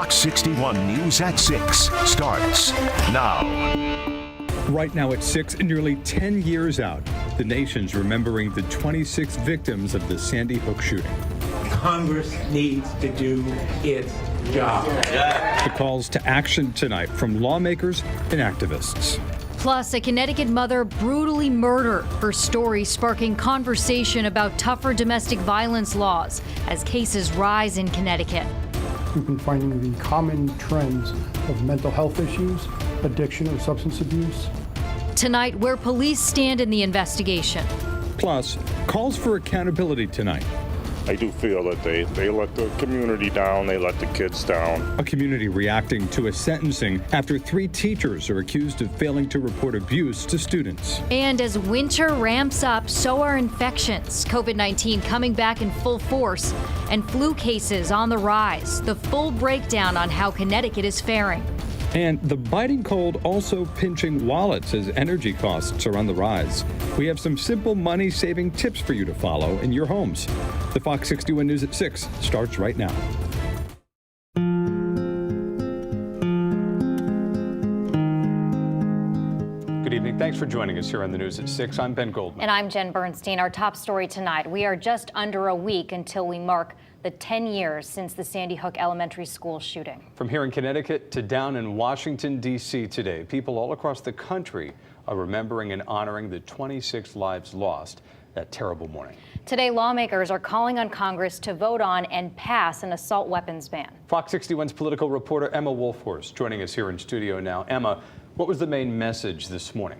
Fox 61 News at 6 starts now. Right now at 6, nearly 10 years out, the nation's remembering the 26 victims of the Sandy Hook shooting. Congress needs to do its job. The calls to action tonight from lawmakers and activists. Plus, a Connecticut mother brutally murdered. Her story sparking conversation about tougher domestic violence laws as cases rise in Connecticut. We've been finding the common trends of mental health issues, addiction, and substance abuse. Tonight, where police stand in the investigation. Plus, calls for accountability tonight. I do feel that they let the community down, they let the kids down. A community reacting to a sentencing after 3 teachers are accused of failing to report abuse to students. And as winter ramps up, so are infections. COVID-19 coming back in full force and flu cases on the rise. The full breakdown on how Connecticut is faring. And the biting cold also pinching wallets as energy costs are on the rise. We have some simple money-saving tips for you to follow in your homes. The Fox 61 News at 6 starts right now. Good evening. Thanks for joining us here on the News at 6. I'm Ben Goldman. And I'm Jen Bernstein. Our top story tonight. We are just under a week until we mark the 10 years since the Sandy Hook Elementary School shooting. From here in Connecticut to down in Washington, D.C. today, people all across the country are remembering and honoring the 26 lives lost that terrible morning. Today, lawmakers are calling on Congress to vote on and pass an assault weapons ban. Fox 61's political reporter Emma Wolfhorst joining us here in studio now. Emma, what was the main message this morning?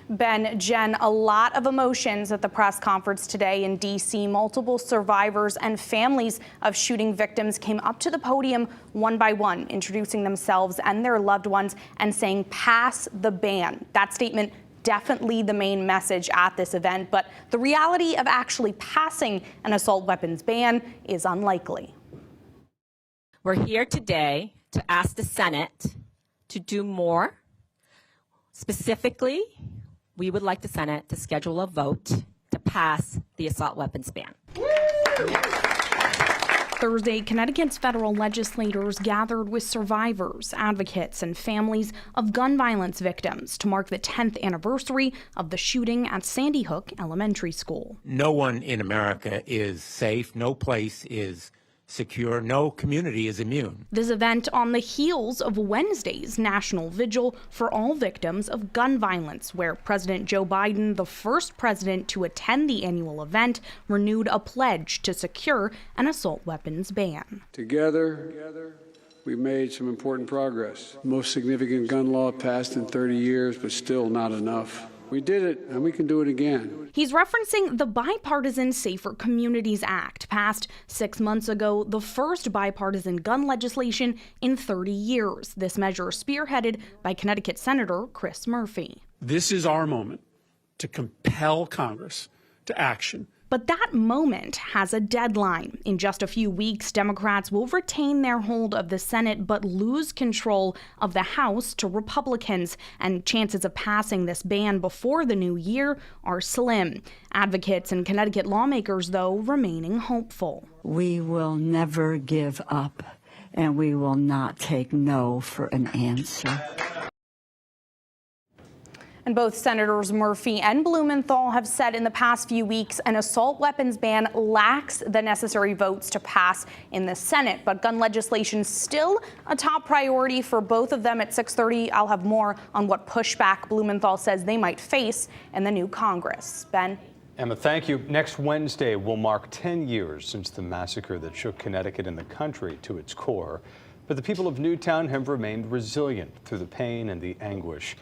Ben, Jen, a lot of emotions at the press conference today in D.C. Multiple survivors and families of shooting victims came up to the podium one by one, introducing themselves and their loved ones and saying, "Pass the ban." That statement definitely the main message at this event, but the reality of actually passing an assault weapons ban is unlikely. We're here today to ask the Senate to do more. Specifically, we would like the Senate to schedule a vote to pass the assault weapons ban. Thursday, Connecticut's federal legislators gathered with survivors, advocates, and families of gun violence victims to mark the 10th anniversary of the shooting at Sandy Hook Elementary School. No one in America is safe. No place is secure. No community is immune. This event on the heels of Wednesday's National Vigil for all victims of gun violence, where President Joe Biden, the first president to attend the annual event, renewed a pledge to secure an assault weapons ban. Together, we made some important progress. Most significant gun law passed in 30 years, but still not enough. We did it, and we can do it again. He's referencing the Bipartisan Safer Communities Act, passed 6 months ago, the first bipartisan gun legislation in 30 years. This measure spearheaded by Connecticut Senator Chris Murphy. This is our moment to compel Congress to action. But that moment has a deadline. In just a few weeks, Democrats will retain their hold of the Senate but lose control of the House to Republicans, and chances of passing this ban before the new year are slim. Advocates and Connecticut lawmakers, though, remaining hopeful. We will never give up, and we will not take no for an answer. And both Senators Murphy and Blumenthal have said in the past few weeks an assault weapons ban lacks the necessary votes to pass in the Senate. But gun legislation still a top priority for both of them at 6:30. I'll have more on what pushback Blumenthal says they might face in the new Congress. Ben? Emma, thank you. Next Wednesday will mark 10 years since the massacre that shook Connecticut and the country to its core. But the people of Newtown have remained resilient through the pain and the anguish.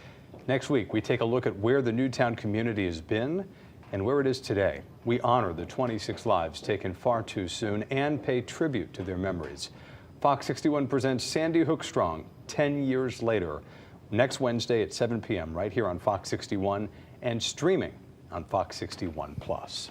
Next week, we take a look at where the Newtown community has been and where it is today. We honor the 26 lives taken far too soon and pay tribute to their memories. Fox 61 presents Sandy Hook Strong 10 years later, next Wednesday at 7 p.m. right here on Fox 61 and streaming on Fox 61 Plus.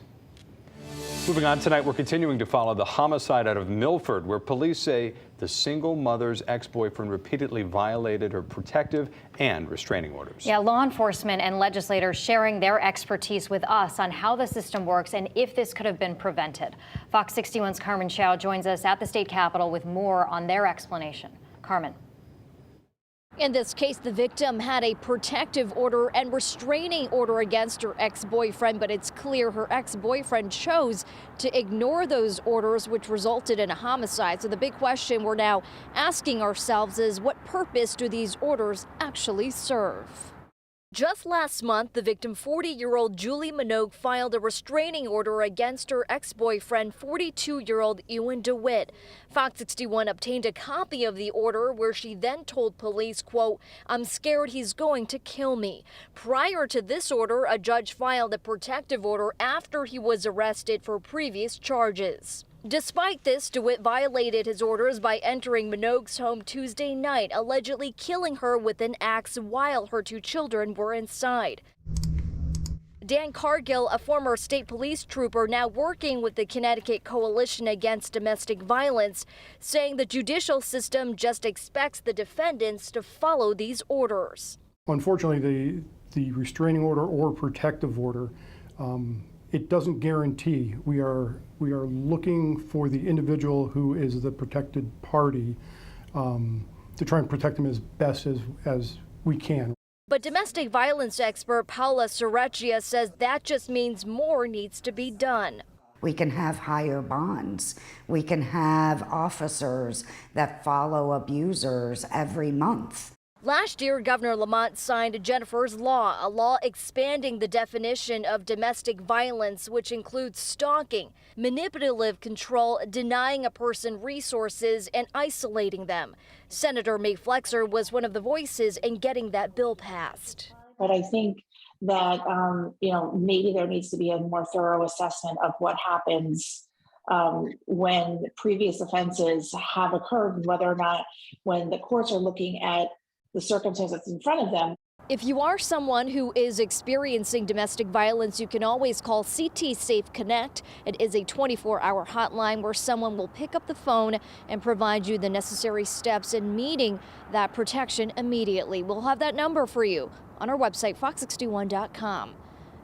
Moving on tonight, we're continuing to follow the homicide out of Milford, where police say the single mother's ex-boyfriend repeatedly violated her protective and restraining orders. Yeah, law enforcement and legislators sharing their expertise with us on how the system works and if this could have been prevented. Fox 61's Carmen Chow joins us at the state capitol with more on their explanation. Carmen. In this case, the victim had a protective order and restraining order against her ex-boyfriend, but it's clear her ex-boyfriend chose to ignore those orders, which resulted in a homicide. So the big question we're now asking ourselves is, what purpose do these orders actually serve? Just last month, the victim, 40-year-old Julie Minogue, filed a restraining order against her ex-boyfriend, 42-year-old Ewan DeWitt. Fox 61 obtained a copy of the order where she then told police, quote, "I'm scared he's going to kill me." Prior to this order, a judge filed a protective order after he was arrested for previous charges. Despite this, DeWitt violated his orders by entering Minogue's home Tuesday night, allegedly killing her with an axe while her two children were inside. Dan Cargill, a former state police trooper now working with the Connecticut Coalition Against Domestic Violence, saying the judicial system just expects the defendants to follow these orders. Unfortunately, the restraining order or protective order, it doesn't guarantee. We are looking for the individual who is the protected party to try and protect them as best as we can. But domestic violence expert Paula Sorecchia says that just means more needs to be done. We can have higher bonds. We can have officers that follow abusers every month. Last year, Governor Lamont signed Jennifer's Law, a law expanding the definition of domestic violence, which includes stalking, manipulative control, denying a person resources, and isolating them. Senator May Flexer was one of the voices in getting that bill passed. But I think that, maybe there needs to be a more thorough assessment of what happens when previous offenses have occurred, and whether or not when the courts are looking at the circumstances in front of them. If you are someone who is experiencing domestic violence, you can always call CT Safe Connect. It is a 24-hour hotline where someone will pick up the phone and provide you the necessary steps in meeting that protection immediately. We'll have that number for you on our website, fox61.com.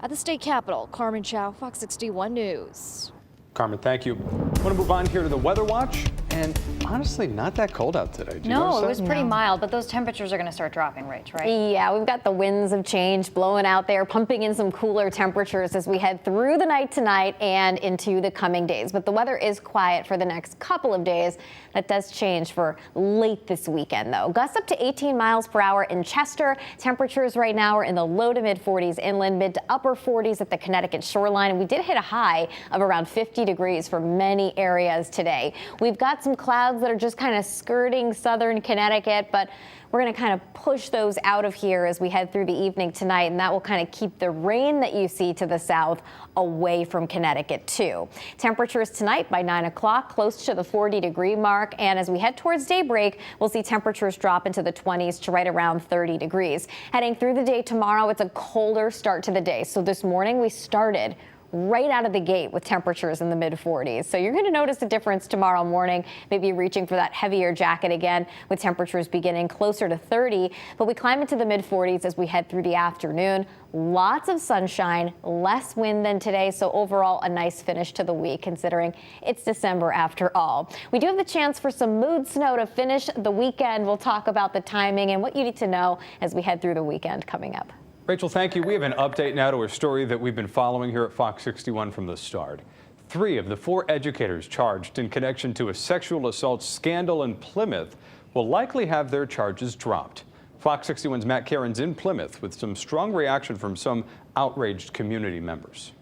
At the state capitol, Carmen Chow, Fox 61 News. Carmen, thank you. I want to move on here to the weather watch, and honestly, not that cold out today. Did you notice No, it was that? pretty mild, but those temperatures are going to start dropping, Rach, right? Yeah, we've got the winds of change blowing out there, pumping in some cooler temperatures as we head through the night tonight and into the coming days. But the weather is quiet for the next couple of days. That does change for late this weekend, though. Gusts up to 18 miles per hour in Chester. Temperatures right now are in the low to mid 40s inland, mid to upper 40s at the Connecticut shoreline. And we did hit a high of around 50 degrees for many areas today. We've got some clouds that are just kind of skirting southern Connecticut, but we're going to kind of push those out of here as we head through the evening tonight, and that will kind of keep the rain that you see to the south away from Connecticut, too. Temperatures tonight by 9 o'clock close to the 40-degree mark, and as we head towards daybreak, we'll see temperatures drop into the 20s to right around 30 degrees. Heading through the day tomorrow, it's a colder start to the day. So this morning we started right out of the gate with temperatures in the mid 40s. So you're going to notice a difference tomorrow morning, maybe reaching for that heavier jacket again with temperatures beginning closer to 30. But we climb into the mid 40s as we head through the afternoon. Lots of sunshine, less wind than today. So overall, a nice finish to the week, considering it's December after all. We do have the chance for some mood snow to finish the weekend. We'll talk about the timing and what you need to know as we head through the weekend coming up. Rachel, thank you. We have an update now to a story that we've been following here at Fox 61 from the start. 3 of the 4 educators charged in connection to a sexual assault scandal in Plymouth will likely have their charges dropped. Fox 61's Matt Caron's in Plymouth with some strong reaction from some outraged community members.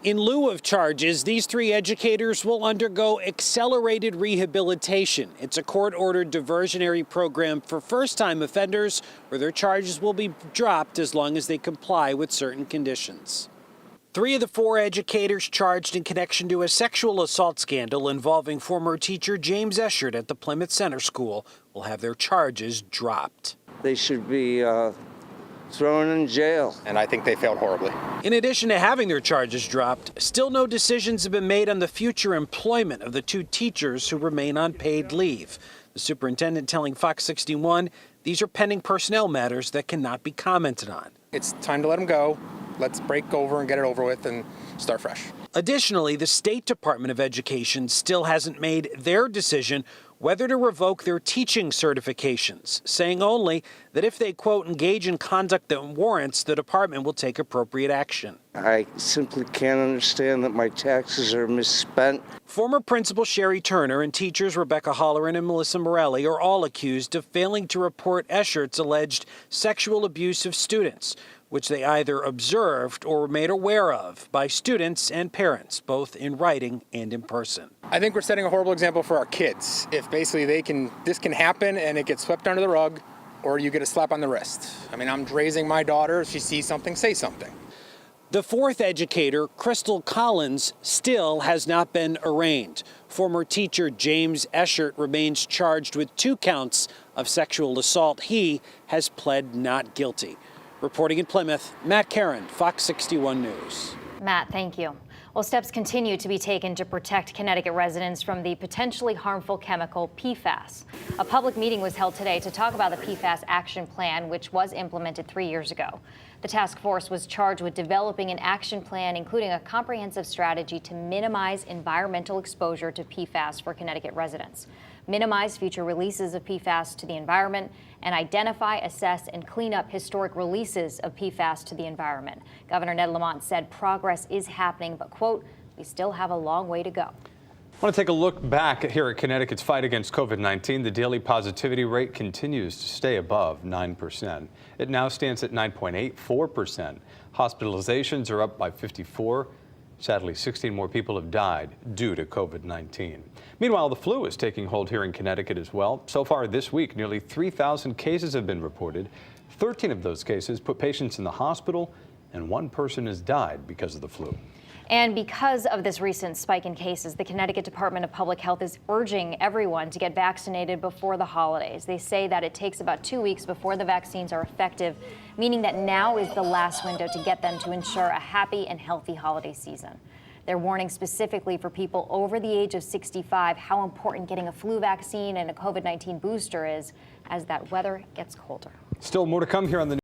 In lieu of charges, these 3 educators will undergo accelerated rehabilitation. It's a court-ordered diversionary program for first-time offenders where their charges will be dropped as long as they comply with certain conditions. 3 of the 4 educators charged in connection to a sexual assault scandal involving former teacher James Eschert at the Plymouth Center School will have their charges dropped. They should be thrown in jail. And I think they failed horribly. In addition to having their charges dropped, still no decisions have been made on the future employment of the 2 teachers who remain on paid leave. The superintendent telling Fox 61 these are pending personnel matters that cannot be commented on. It's time to let them go. Let's break over and get it over with and start fresh. Additionally, the State Department of Education still hasn't made their decision whether to revoke their teaching certifications, saying only that if they, quote, engage in conduct that warrants, the department will take appropriate action. I simply can't understand that my taxes are misspent. Former Principal Sherry Turner and teachers Rebecca Holleran and Melissa Morelli are all accused of failing to report Eschert's alleged sexual abuse of students, which they either observed or were made aware of by students and parents, both in writing and in person. I think we're setting a horrible example for our kids. If basically this can happen and it gets swept under the rug, or you get a slap on the wrist. I mean, I'm raising my daughter. If she sees something, say something. The 4th educator, Crystal Collins, still has not been arraigned. Former teacher James Eschert remains charged with 2 counts of sexual assault. He has pled not guilty. Reporting in Plymouth, Matt Caron, Fox 61 News. Matt, thank you. Well, steps continue to be taken to protect Connecticut residents from the potentially harmful chemical PFAS. A public meeting was held today to talk about the PFAS action plan, which was implemented 3 years ago. The task force was charged with developing an action plan, including a comprehensive strategy to minimize environmental exposure to PFAS for Connecticut residents, minimize future releases of PFAS to the environment, and identify, assess, and clean up historic releases of PFAS to the environment. Governor Ned Lamont said progress is happening, but, quote, we still have a long way to go. I want to take a look back here at Connecticut's fight against COVID-19. The daily positivity rate continues to stay above 9%. It now stands at 9.84%. Hospitalizations are up by 54. Sadly, 16 more people have died due to COVID-19. Meanwhile, the flu is taking hold here in Connecticut as well. So far this week, nearly 3,000 cases have been reported. 13 of those cases put patients in the hospital, and 1 person has died because of the flu. And because of this recent spike in cases, the Connecticut Department of Public Health is urging everyone to get vaccinated before the holidays. They say that it takes about 2 weeks before the vaccines are effective, meaning that now is the last window to get them to ensure a happy and healthy holiday season. They're warning specifically for people over the age of 65 how important getting a flu vaccine and a COVID-19 booster is as that weather gets colder. Still more to come here on the